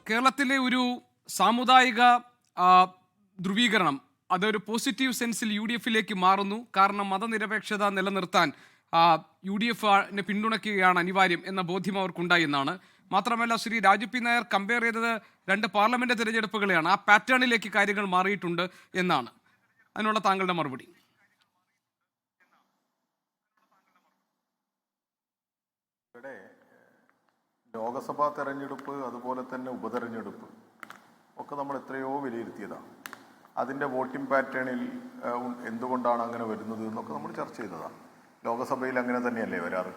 കേരളത്തിലെ ഒരു സാമുദായിക ആ, ധ്രുവീകരണം അതൊരു പോസിറ്റീവ് സെൻസിൽ യു ഡി എഫിലേക്ക് മാറുന്നു. കാരണം മതനിരപേക്ഷത നിലനിർത്താൻ യു ഡി എഫിനെ പിന്തുണയ്ക്കുകയാണ് അനിവാര്യം എന്ന ബോധ്യം അവർക്കുണ്ടായി എന്നാണ്. മാത്രമല്ല, ശ്രീ രാജു പി നായർ കമ്പയർ ചെയ്തത് രണ്ട് പാർലമെന്റ് തിരഞ്ഞെടുപ്പുകളെയാണ്. ആ പാറ്റേണിലേക്ക് കാര്യങ്ങൾ മാറിയിട്ടുണ്ട് എന്നാണ്. അതിനുള്ള താങ്കളുടെ മറുപടി? ഇവിടെ ലോകസഭാ തെരഞ്ഞെടുപ്പ് അതുപോലെ തന്നെ ഉപതെരഞ്ഞെടുപ്പ് ഒക്കെ നമ്മൾ എത്രയോ വിലയിരുത്തിയതാണ്. അതിൻ്റെ വോട്ടിംഗ് പാറ്റേണിൽ എന്തുകൊണ്ടാണ് അങ്ങനെ വരുന്നത് എന്നൊക്കെ നമ്മൾ ചർച്ച ചെയ്തതാണ്. ലോകസഭയിൽ അങ്ങനെ തന്നെയല്ലേ വരാറ്.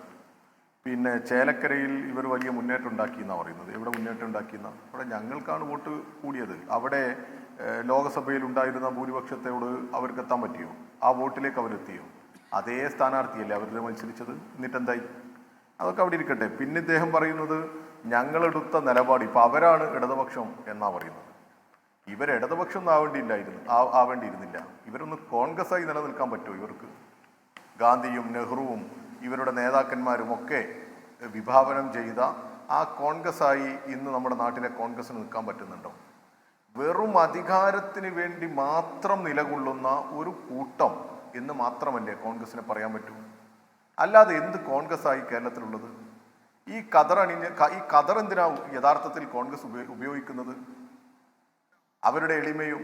പിന്നെ ചേലക്കരയിൽ ഇവർ വലിയ മുന്നേറ്റം ഉണ്ടാക്കി എന്നാണ് പറയുന്നത്. എവിടെ മുന്നേറ്റം ഉണ്ടാക്കിയെന്ന? അവിടെ ഞങ്ങൾക്കാണ് വോട്ട് കൂടിയത്. അവിടെ ലോകസഭയിൽ ഉണ്ടായിരുന്ന ഭൂരിപക്ഷത്തോട് അവർക്ക് എത്താൻ പറ്റിയോ? ആ വോട്ടിലേക്ക് അവരെത്തിയോ? അതേ സ്ഥാനാർത്ഥിയല്ലേ അവരുടെ മത്സരിച്ചത്. എന്നിട്ടെന്തായി? അതൊക്കെ അവിടെ ഇരിക്കട്ടെ. പിന്നെ ഇദ്ദേഹം പറയുന്നത് ഞങ്ങളെടുത്ത നിലപാട് ഇപ്പം അവരാണ് ഇടതുപക്ഷം എന്നാ പറയുന്നത്. ഇവർ ഇടതുപക്ഷം ഒന്നും ആവേണ്ടിയിരുന്നില്ല. ഇവരൊന്ന് കോൺഗ്രസ്സായി നിലനിൽക്കാൻ പറ്റുമോ ഇവർക്ക്? ഗാന്ധിയും നെഹ്റുവും ഇവരുടെ നേതാക്കന്മാരും ഒക്കെ വിഭാവനം ചെയ്ത ആ കോൺഗ്രസ്സായി ഇന്ന് നമ്മുടെ നാട്ടിലെ കോൺഗ്രസ്സിന് നിൽക്കാൻ പറ്റുന്നുണ്ടോ? വെറും അധികാരത്തിന് വേണ്ടി മാത്രം നിലകൊള്ളുന്ന ഒരു കൂട്ടം എന്ന് മാത്രമല്ലേ കോൺഗ്രസ്സിനെ പറയാൻ പറ്റൂ. അല്ലാതെ എന്ത് കോൺഗ്രസ്സായി കേരളത്തിലുള്ളത്? ഈ കതർ എന്തിനാ യഥാർത്ഥത്തിൽ കോൺഗ്രസ് ഉപയോഗിക്കുന്നത്? അവരുടെ എളിമയും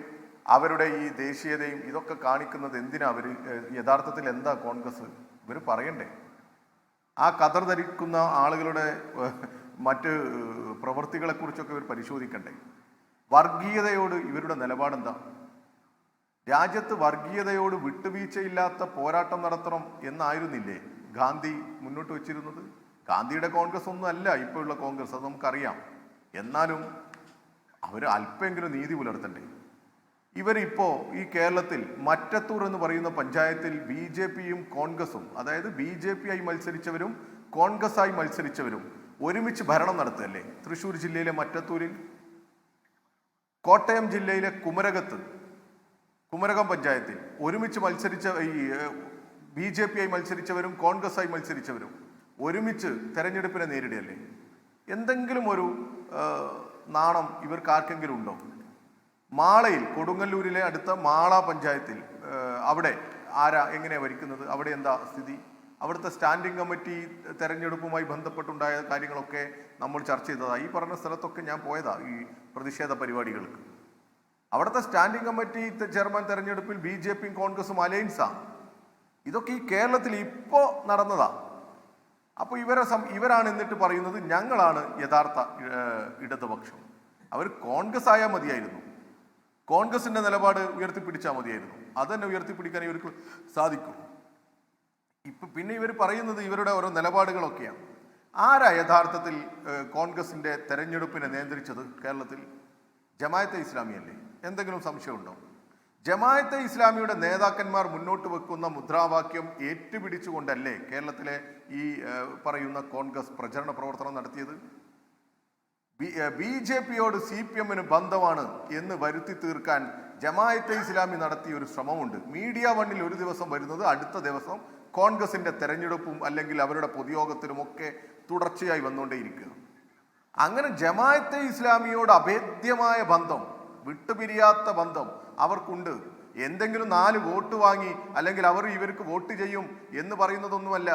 അവരുടെ ഈ ദേശീയതയും ഇതൊക്കെ കാണിക്കുന്നത് എന്തിനാ? അവർ യഥാർത്ഥത്തിൽ എന്താ കോൺഗ്രസ്? ഇവർ പറയണ്ടേ? ആ കതർ ധരിക്കുന്ന ആളുകളുടെ മറ്റ് പ്രവൃത്തികളെക്കുറിച്ചൊക്കെ ഇവർ പരിശോധിക്കണ്ടേ? വർഗീയതയോട് ഇവരുടെ നിലപാടെന്താ? രാജ്യത്ത് വർഗീയതയോട് വിട്ടുവീഴ്ചയില്ലാത്ത പോരാട്ടം നടത്തണം എന്നായിരുന്നില്ലേ ഗാന്ധി മുന്നോട്ട് വെച്ചിരുന്നത്? ഗാന്ധിയുടെ കോൺഗ്രസ് ഒന്നും അല്ല ഇപ്പോഴുള്ള കോൺഗ്രസ്, അത് നമുക്കറിയാം. എന്നാലും അവർ അല്പമെങ്കിലും നീതി പുലർത്തണ്ടേ? ഇവരിപ്പോൾ ഈ കേരളത്തിൽ മറ്റത്തൂർ എന്ന് പറയുന്ന പഞ്ചായത്തിൽ ബി ജെ പിയും കോൺഗ്രസും, അതായത് ബി ജെ പി ആയി മത്സരിച്ചവരും കോൺഗ്രസ്സായി മത്സരിച്ചവരും ഒരുമിച്ച് ഭരണം നടത്തുകയല്ലേ? തൃശ്ശൂർ ജില്ലയിലെ മറ്റത്തൂരിൽ, കോട്ടയം ജില്ലയിലെ കുമരകം പഞ്ചായത്തിൽ ഒരുമിച്ച് മത്സരിച്ച ഈ ബി ജെ പി ആയി മത്സരിച്ചവരും കോൺഗ്രസ്സായി മത്സരിച്ചവരും ഒരുമിച്ച് തെരഞ്ഞെടുപ്പിനെ നേരിടുകയല്ലേ? എന്തെങ്കിലും ഒരു നാണം ഇവർക്ക് ആർക്കെങ്കിലും ഉണ്ടോ? മാളയിൽ, കൊടുങ്ങല്ലൂരിലെ അടുത്ത മാള പഞ്ചായത്തിൽ അവിടെ എങ്ങനെയാണ് ഭരിക്കുന്നത്? അവിടെ എന്താ സ്ഥിതി? അവിടുത്തെ സ്റ്റാൻഡിംഗ് കമ്മിറ്റി തെരഞ്ഞെടുപ്പുമായി ബന്ധപ്പെട്ടുണ്ടായ കാര്യങ്ങളൊക്കെ നമ്മൾ ചർച്ച ചെയ്തതാണ്. ഈ പറഞ്ഞ സ്ഥലത്തൊക്കെ ഞാൻ പോയതാ ഈ പ്രതിഷേധ പരിപാടികൾക്ക്. അവിടുത്തെ സ്റ്റാൻഡിംഗ് കമ്മിറ്റി ചെയർമാൻ തെരഞ്ഞെടുപ്പിൽ ബി ജെ പിയും കോൺഗ്രസും അലയൻസാണ്. ഇതൊക്കെ ഈ കേരളത്തിൽ ഇപ്പോൾ നടന്നതാ. അപ്പോൾ ഇവരാണ് എന്നിട്ട് പറയുന്നത് ഞങ്ങളാണ് യഥാർത്ഥ ഇടതുപക്ഷം. അവർ കോൺഗ്രസ് ആയാൽ മതിയായിരുന്നു, കോൺഗ്രസിന്റെ നിലപാട് ഉയർത്തിപ്പിടിച്ചാൽ മതിയായിരുന്നു. അതന്നെ ഉയർത്തിപ്പിടിക്കാൻ ഇവർക്ക് സാധിക്കും. പിന്നെ ഇവർ പറയുന്നത് ഇവരുടെ ഓരോ നിലപാടുകളൊക്കെയാണ്. ആരാ യഥാർത്ഥത്തിൽ കോൺഗ്രസിന്റെ തെരഞ്ഞെടുപ്പിനെ നിയന്ത്രിച്ചത് കേരളത്തിൽ? ജമാഅത്തെ ഇസ്ലാമിയല്ലേ? എന്തെങ്കിലും സംശയമുണ്ടോ? ജമാഅത്തെ ഇസ്ലാമിയുടെ നേതാക്കന്മാർ മുന്നോട്ട് വെക്കുന്ന മുദ്രാവാക്യം ഏറ്റുപിടിച്ചുകൊണ്ടല്ലേ കേരളത്തിലെ ഈ പറയുന്ന കോൺഗ്രസ് പ്രചരണ പ്രവർത്തനം നടത്തിയത്? ബി ജെ പിയോട് CPM-ന് ബന്ധമാണ് എന്ന് വരുത്തി തീർക്കാൻ ജമാഅത്തെ ഇസ്ലാമി നടത്തിയ ഒരു ശ്രമമുണ്ട്. മീഡിയ വണ്ണിൽ ഒരു ദിവസം വരുന്നത്, അടുത്ത ദിവസം കോൺഗ്രസിന്റെ തെരഞ്ഞെടുപ്പും അല്ലെങ്കിൽ അവരുടെ പൊതുയോഗത്തിലുമൊക്കെ തുടർച്ചയായി വന്നുകൊണ്ടേയിരിക്കുക. അങ്ങനെ ജമാഅത്തെ ഇസ്ലാമിയോട് അഭേദ്യമായ ബന്ധം, വിട്ടുപിരിയാത്ത ബന്ധം അവർക്കുണ്ട്. എന്തെങ്കിലും 4 വോട്ട് വാങ്ങി അല്ലെങ്കിൽ ഇവർക്ക് വോട്ട് ചെയ്യും എന്ന് പറയുന്നതൊന്നുമല്ല.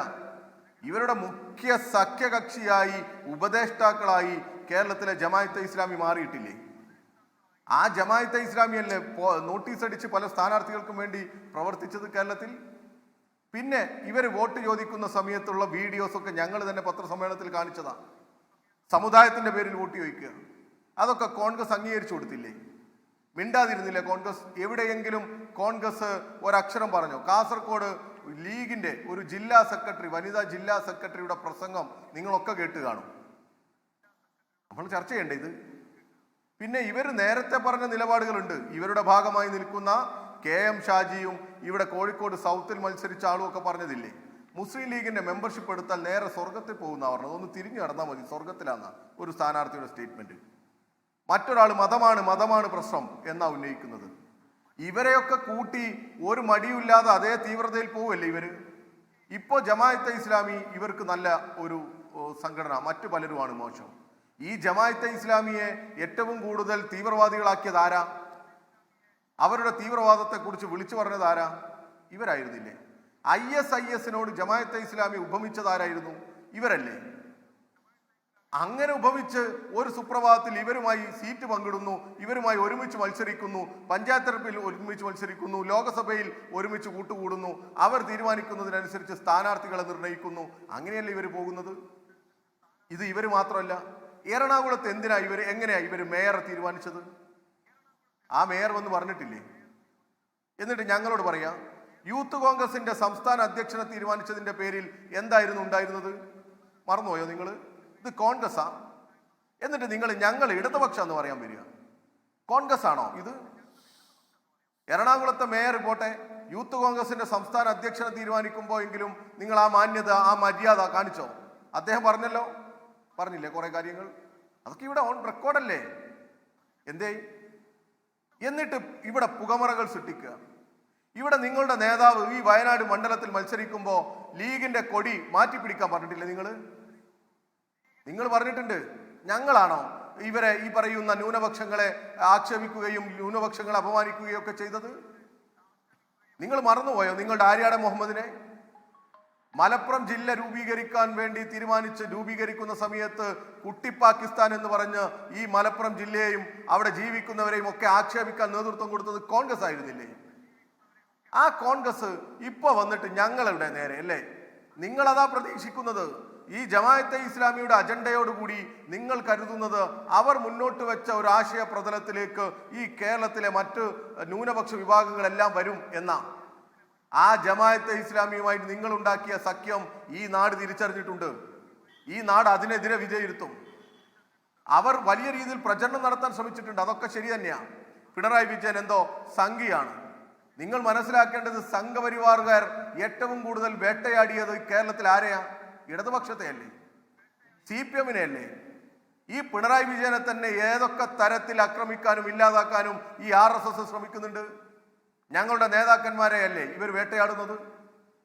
ഇവരുടെ മുഖ്യ സഖ്യകക്ഷിയായി, ഉപദേഷ്ടാക്കളായി കേരളത്തിലെ ജമാഅത്തെ ഇസ്ലാമി മാറിയിട്ടില്ലേ? ആ ജമാഅത്തെ ഇസ്ലാമിയല്ലേ നോട്ടീസ് അടിച്ച് പല സ്ഥാനാർത്ഥികൾക്കും വേണ്ടി പ്രവർത്തിച്ചത് കേരളത്തിൽ? പിന്നെ ഇവർ വോട്ട് ചോദിക്കുന്ന സമയത്തുള്ള വീഡിയോസൊക്കെ ഞങ്ങൾ തന്നെ പത്രസമ്മേളനത്തിൽ കാണിച്ചതാ. സമുദായത്തിന്റെ പേരിൽ വോട്ട് ചോദിക്കുക, അതൊക്കെ കോൺഗ്രസ് അംഗീകരിച്ചു കൊടുത്തില്ലേ? മിണ്ടാതിരുന്നില്ല കോൺഗ്രസ്? എവിടെയെങ്കിലും കോൺഗ്രസ് ഒരക്ഷരം പറഞ്ഞോ? കാസർഗോഡ് ലീഗിന്റെ ഒരു ജില്ലാ സെക്രട്ടറി, വനിതാ ജില്ലാ സെക്രട്ടറിയുടെ പ്രസംഗം നിങ്ങളൊക്കെ കേട്ട് കാണും. നമ്മൾ ചർച്ച ചെയ്യണ്ടേ ഇത്? പിന്നെ ഇവർ നേരത്തെ പറഞ്ഞ നിലപാടുകളുണ്ട്. ഇവരുടെ ഭാഗമായി നിൽക്കുന്ന KM ഷാജിയും ഇവിടെ കോഴിക്കോട് സൗത്തിൽ മത്സരിച്ച ആളും ഒക്കെ പറഞ്ഞതില്ലേ, മുസ്ലിം ലീഗിന്റെ മെമ്പർഷിപ്പ് എടുത്താൽ നേരെ സ്വർഗത്തിൽ പോകുന്ന പറഞ്ഞത്. ഒന്ന് തിരിഞ്ഞു നടന്നാൽ മതി, സ്വർഗത്തിലാന്ന ഒരു സ്ഥാനാർത്ഥിയുടെ സ്റ്റേറ്റ്മെന്റ്. മറ്റൊരാൾ മതമാണ് പ്രശ്നം എന്നാ ഉന്നയിക്കുന്നത്. ഇവരെയൊക്കെ കൂട്ടി ഒരു മടിയില്ലാതെ അതേ തീവ്രതയിൽ പോവല്ലേ ഇവര്? ഇപ്പോൾ ജമാഅത്തെ ഇസ്ലാമി ഇവർക്ക് നല്ല ഒരു സംഘടന, മറ്റു പലരുമാണ് മോശം. ഈ ജമാഅത്തെ ഇസ്ലാമിയെ ഏറ്റവും കൂടുതൽ തീവ്രവാദികളാക്കിയത് ആരാ? അവരുടെ തീവ്രവാദത്തെക്കുറിച്ച് വിളിച്ചു പറഞ്ഞത് ആരാ? ഇവരായിരുന്നില്ലേ? ISIS-നോട് ജമാഅത്തെ ഇസ്ലാമി ഉപമിച്ചതാരായിരുന്നു? ഇവരല്ലേ? അങ്ങനെ ഉപമിച്ച് ഒരു സുപ്രഭാതത്തിൽ ഇവരുമായി സീറ്റ് പങ്കിടുന്നു, ഇവരുമായി ഒരുമിച്ച് മത്സരിക്കുന്നു, പഞ്ചായത്ത് തെരഞ്ഞെടുപ്പിൽ ഒരുമിച്ച് മത്സരിക്കുന്നു, ലോകസഭയിൽ ഒരുമിച്ച് കൂട്ടുകൂടുന്നു, അവർ തീരുമാനിക്കുന്നതിനനുസരിച്ച് സ്ഥാനാർത്ഥികളെ നിർണ്ണയിക്കുന്നു. അങ്ങനെയല്ലേ ഇവർ പോകുന്നത്? ഇത് ഇവർ മാത്രമല്ല, എറണാകുളത്ത് എങ്ങനെയാ ഇവർ മേയറെ തീരുമാനിച്ചത്? ആ മേയർ വന്ന് പറഞ്ഞിട്ടില്ലേ? എന്നിട്ട് ഞങ്ങളോട് പറയാ യൂത്ത് കോൺഗ്രസിന്റെ സംസ്ഥാന അധ്യക്ഷനെ തീരുമാനിച്ചതിന്റെ പേരിൽ എന്തായിരുന്നു ഉണ്ടായിരുന്നത്? മറന്നുപോയോ നിങ്ങൾ? ഇത് കോൺഗ്രസ്സാ. എന്നിട്ട് ഞങ്ങൾ ഇടതുപക്ഷം എന്ന് പറയാൻ വരിക. കോൺഗ്രസ് ആണോ ഇത്? എറണാകുളത്തെ മേയർ പോട്ടെ, യൂത്ത് കോൺഗ്രസിന്റെ സംസ്ഥാന അധ്യക്ഷനെ തീരുമാനിക്കുമ്പോൾ എങ്കിലും നിങ്ങൾ ആ മാന്യത, ആ മര്യാദ കാണിച്ചോ? അദ്ദേഹം പറഞ്ഞില്ലേ കുറെ കാര്യങ്ങൾ? അതൊക്കെ ഇവിടെ ഓൺ റെക്കോർഡല്ലേ? എന്തേ? എന്നിട്ട് ഇവിടെ പുകമറകൾ സൃഷ്ടിക്കുക. ഇവിടെ നിങ്ങളുടെ നേതാവ് ഈ വയനാട് മണ്ഡലത്തിൽ മത്സരിക്കുമ്പോൾ ലീഗിന്റെ കൊടി മാറ്റിപ്പിടിക്കാൻ പറഞ്ഞിട്ടില്ലേ? നിങ്ങൾ പറഞ്ഞിട്ടുണ്ട്. ഞങ്ങളാണോ ഇവരെ ഈ പറയുന്ന ന്യൂനപക്ഷങ്ങളെ ആക്ഷേപിക്കുകയും ന്യൂനപക്ഷങ്ങളെ അപമാനിക്കുകയും ഒക്കെ ചെയ്തത്? നിങ്ങൾ മറന്നുപോയോ നിങ്ങളുടെ ആര്യാടൻ മുഹമ്മദിനെ? മലപ്പുറം ജില്ല രൂപീകരിക്കാൻ വേണ്ടി രൂപീകരിക്കുന്ന സമയത്ത് കുട്ടി പാകിസ്ഥാൻ എന്ന് പറഞ്ഞ് ഈ മലപ്പുറം ജില്ലയെയും അവിടെ ജീവിക്കുന്നവരെയും ഒക്കെ ആക്ഷേപിക്കാൻ നേതൃത്വം കൊടുത്തത് കോൺഗ്രസ് ആയിരുന്നില്ലേ? ആ കോൺഗ്രസ് ഇപ്പൊ വന്നിട്ട് ഞങ്ങളുടെ നേരെ അല്ലേ? നിങ്ങളതാ പ്രതീക്ഷിക്കുന്നത്. ഈ ജമാഅത്തെ ഇസ്ലാമിയുടെ അജണ്ടയോടുകൂടി നിങ്ങൾ കരുതുന്നത് അവർ മുന്നോട്ട് വെച്ച ഒരു ആശയ പ്രതലത്തിലേക്ക് ഈ കേരളത്തിലെ മറ്റ് ന്യൂനപക്ഷ വിഭാഗങ്ങളെല്ലാം വരും എന്ന ആ ജമാഅത്തെ ഇസ്ലാമിയുമായിട്ട് നിങ്ങൾ ഉണ്ടാക്കിയ സഖ്യം ഈ നാട് തിരിച്ചറിഞ്ഞിട്ടുണ്ട്. ഈ നാട് അതിനെതിരെ വിജയിരുത്തും. അവർ വലിയ രീതിയിൽ പ്രചരണം നടത്താൻ ശ്രമിച്ചിട്ടുണ്ട്. അതൊക്കെ ശരി തന്നെയാണ്. പിണറായി വിജയൻ എന്തോ സംഘിയാണ്. നിങ്ങൾ മനസ്സിലാക്കേണ്ടത് സംഘപരിവാറുകാർ ഏറ്റവും കൂടുതൽ വേട്ടയാടിയത് കേരളത്തിൽ ആരെയാ? ഇടതുപക്ഷത്തെ അല്ലേ? CPM-നെ അല്ലേ? ഈ പിണറായി വിജയനെ തന്നെ ഏതൊക്കെ തരത്തിൽ ആക്രമിക്കാനും ഇല്ലാതാക്കാനും ഈ RSS ശ്രമിക്കുന്നുണ്ട്. ഞങ്ങളുടെ നേതാക്കന്മാരെ അല്ലേ ഇവർ വേട്ടയാടുന്നത്?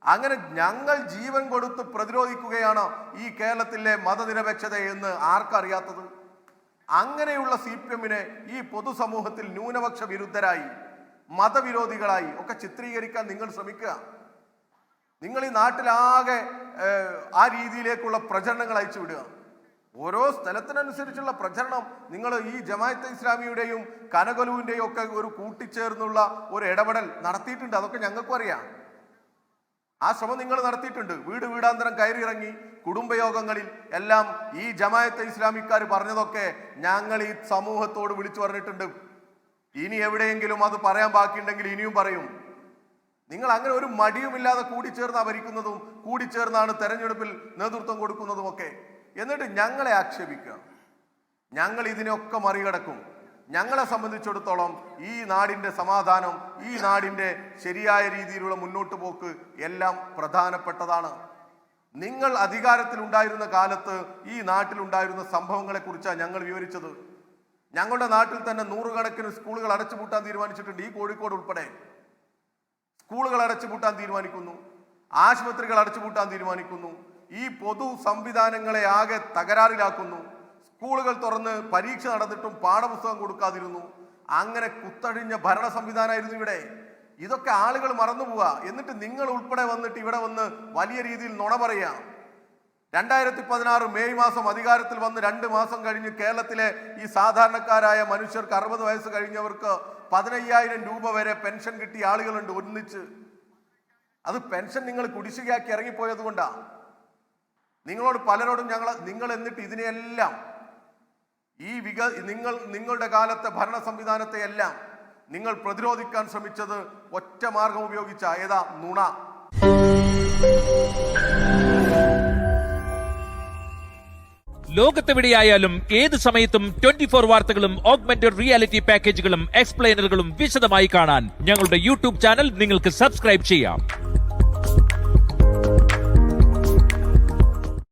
അങ്ങനെ ഞങ്ങൾ ജീവൻ കൊടുത്ത് പ്രതിരോധിക്കുകയാണ് ഈ കേരളത്തിലെ മതനിരപേക്ഷത എന്ന് ആർക്കറിയാത്തത്? അങ്ങനെയുള്ള CPM-നെ ഈ പൊതുസമൂഹത്തിൽ ന്യൂനപക്ഷ വിരുദ്ധരായി, മതവിരോധികളായി ഒക്കെ ചിത്രീകരിക്കാൻ നിങ്ങൾ ശ്രമിക്കുക. നിങ്ങൾ ഈ നാട്ടിലാകെ ആ രീതിയിലേക്കുള്ള പ്രചരണങ്ങൾ അയച്ചു വിടുക. ഓരോ സ്ഥലത്തിനനുസരിച്ചുള്ള പ്രചരണം. നിങ്ങൾ ഈ ജമാഅത്തെ ഇസ്ലാമിയുടെയും കനകലുവിൻ്റെയും ഒക്കെ ഒരു കൂട്ടിച്ചേർന്നുള്ള ഒരു ഇടപെടൽ നടത്തിയിട്ടുണ്ട്. അതൊക്കെ ഞങ്ങൾക്കും അറിയാം. ആ ശ്രമം നിങ്ങൾ നടത്തിയിട്ടുണ്ട്. വീടാന്തരം കയറിയിറങ്ങി കുടുംബയോഗങ്ങളിൽ എല്ലാം ഈ ജമാഅത്തെ ഇസ്ലാമിക്കാർ പറഞ്ഞതൊക്കെ ഞങ്ങൾ ഈ സമൂഹത്തോട് വിളിച്ചു പറഞ്ഞിട്ടുണ്ട്. ഇനി എവിടെയെങ്കിലും അത് പറയാൻ ബാക്കിയുണ്ടെങ്കിൽ ഇനിയും പറയും. നിങ്ങൾ അങ്ങനെ ഒരു മടിയുമില്ലാതെ കൂടിച്ചേർന്നാണ് ഭരിക്കുന്നതും കൂടിച്ചേർന്നാണ് തെരഞ്ഞെടുപ്പിൽ നേതൃത്വം കൊടുക്കുന്നതും ഒക്കെ. എന്നിട്ട് ഞങ്ങളെ ആക്ഷേപിക്കുക. ഞങ്ങൾ ഇതിനൊക്കെ മറികടക്കും. ഞങ്ങളെ സംബന്ധിച്ചിടത്തോളം ഈ നാടിൻ്റെ സമാധാനം, ഈ നാടിൻ്റെ ശരിയായ രീതിയിലുള്ള മുന്നോട്ട് പോക്ക് എല്ലാം പ്രധാനപ്പെട്ടതാണ്. നിങ്ങൾ അധികാരത്തിലുണ്ടായിരുന്ന കാലത്ത് ഈ നാട്ടിലുണ്ടായിരുന്ന സംഭവങ്ങളെക്കുറിച്ചാണ് ഞങ്ങൾ വിവരിച്ചത്. ഞങ്ങളുടെ നാട്ടിൽ തന്നെ 100 കണക്കിന് സ്കൂളുകൾ അടച്ചുപൂട്ടാൻ തീരുമാനിച്ചിട്ടുണ്ട്. ഈ കോഴിക്കോട് ഉൾപ്പെടെ സ്കൂളുകൾ അടച്ചുപൂട്ടാൻ തീരുമാനിക്കുന്നു, ആശുപത്രികൾ അടച്ചുപൂട്ടാൻ തീരുമാനിക്കുന്നു, ഈ പൊതു സംവിധാനങ്ങളെ ആകെ തകരാറിലാക്കുന്നു. സ്കൂളുകൾ തുറന്ന് പരീക്ഷ നടന്നിട്ടും പാഠപുസ്തകം കൊടുക്കാതിരുന്നു. അങ്ങനെ കുത്തഴിഞ്ഞ ഭരണ സംവിധാനമായിരുന്നു ഇവിടെ. ഇതൊക്കെ ആളുകൾ മറന്നുപോവുക. എന്നിട്ട് നിങ്ങൾ ഉൾപ്പെടെ വന്നിട്ട് ഇവിടെ വന്ന് വലിയ രീതിയിൽ നുണ പറയുക. 2016 മെയ് മാസം അധികാരത്തിൽ വന്ന് 2 മാസം കഴിഞ്ഞ് കേരളത്തിലെ ഈ സാധാരണക്കാരായ മനുഷ്യർക്ക് 60 വയസ്സ് കഴിഞ്ഞവർക്ക് 15,000 രൂപ വരെ പെൻഷൻ കിട്ടിയ ആളുകളുണ്ട് ഒന്നിച്ച്. അത് പെൻഷൻ നിങ്ങൾ കുടിശ്ശികയാക്കി ഇറങ്ങിപ്പോയത് കൊണ്ടാണ്. നിങ്ങളോട് പലരോടും നിങ്ങൾ എന്നിട്ട് ഇതിനെയെല്ലാം നിങ്ങളുടെ കാലത്തെ ഭരണ സംവിധാനത്തെ എല്ലാം നിങ്ങൾ പ്രതിരോധിക്കാൻ ശ്രമിച്ചത് ഒറ്റ മാർഗം ഉപയോഗിച്ച ഏതാ? നുണ. ലോകത്തെവിടെയായാലും ഏത് സമയത്തും 24 വാർത്തകളും ഓഗ്മെന്റഡ് റിയാലിറ്റി പാക്കേജുകളും എക്സ്പ്ലെയിനറുകളും വിശദമായി കാണാൻ ഞങ്ങളുടെ യൂട്യൂബ് ചാനൽ നിങ്ങൾക്ക് സബ്സ്ക്രൈബ് ചെയ്യാം.